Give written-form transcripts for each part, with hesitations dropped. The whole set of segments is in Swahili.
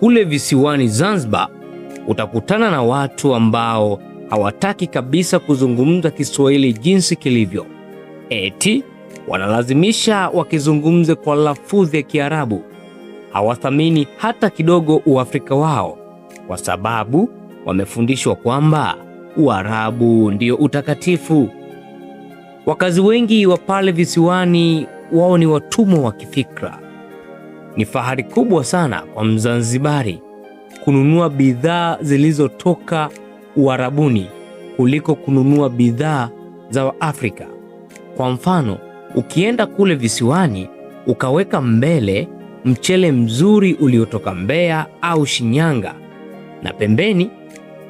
Kule visiwani Zanzibar utakutana na watu ambao hawataki kabisa kuzungumza Kiswahili jinsi kilivyo. Eti wanalazimisha wakizungumze kwa lafudhi ya Kiarabu. Hawathamini hata kidogo Uafrika wao, kwa sababu wamefundishwa kwamba Uarabu ndio utakatifu. Wakazi wengi wa pale visiwani wao ni watumwa wa kifikra. Ni fahari kubwa sana kwa Mzanzibari kununua bidhaa zilizotoka Uarabuni kuliko kununua bidhaa za Waafrika. Kwa mfano, ukienda kule visiwani ukaweka mbele mchele mzuri uliotoka Mbeya au Shinyanga, na pembeni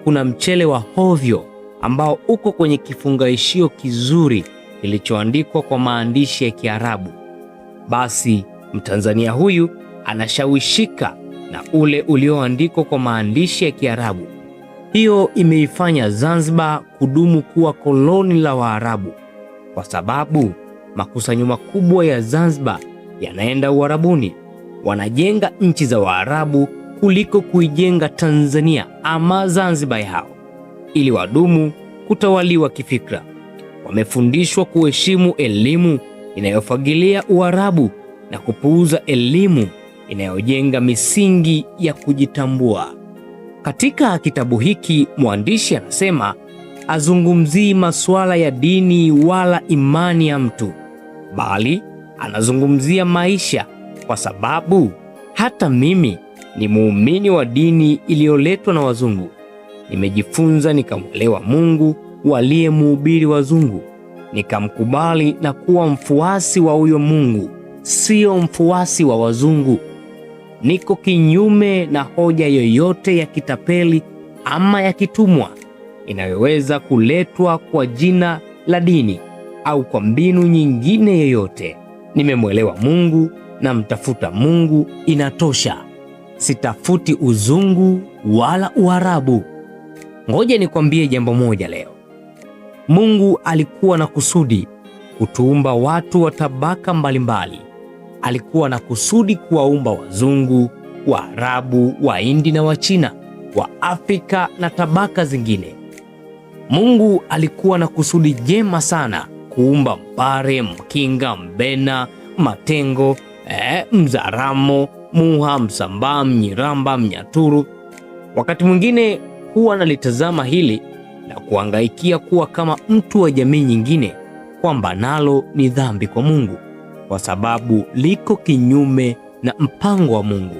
kuna mchele wa hovyo ambao uko kwenye kifungashio kizuri kilichoandikwa kwa maandishi ya Kiarabu, basi Mtanzania huyu anashawishika na ule ulioandikwa kwa maandishi ya Kiarabu. Hiyo imeifanya Zanzibar kudumu kuwa koloni la Waarabu, kwa sababu makusanyo makubwa ya Zanzibar yanaenda Uarabuni. Wanajenga nchi za Waarabu kuliko kuijenga Tanzania ama Zanzibar yao, ili wadumu kutawaliwa kifikra. Wamefundishwa kuheshimu elimu inayofagilia Uarabu na kupuuza elimu inayojenga misingi ya kujitambua. Katika kitabu hiki mwandishi anasema azungumzii masuala ya dini wala imani ya mtu, bali anazungumzia maisha, kwa sababu hata mimi ni muumini wa dini iliyoletwa na wazungu. Nimejifunza nikamwelewa Mungu waliyemhubiri wazungu, nikamkubali na kuwa mfuasi wa huyo Mungu, sio mfuasi wa wazungu. Niko kinyume na hoja yoyote ya kitapeli ama ya kitumwa inayoweza kuletwa kwa jina la dini au kwa mbinu nyingine yoyote. Nimemwelewa Mungu na mtafuta Mungu, inatosha. Sitafuti uzungu wala Uarabu. Ngoja nikwambie jambo moja leo. Mungu alikuwa na kusudi kutuumba watu wa tabaka mbalimbali. Alikuwa na kusudi kuwaumba wazungu, Waarabu, Wahindi na Wachina, wa Afrika na tabaka zingine. Mungu alikuwa na kusudi jema sana kuumba Mpare, Mkinga, Mbena, Matengo, Mzaramo, Muha, Msambaa, Mnyiramba, Mnyaturu. Wakati mwingine huwa nalitazama hili na kuhangaikia kuwa kama mtu wa jamii nyingine, kwamba nalo ni dhambi kwa Mungu, kwa sababu liko kinyume na mpango wa Mungu.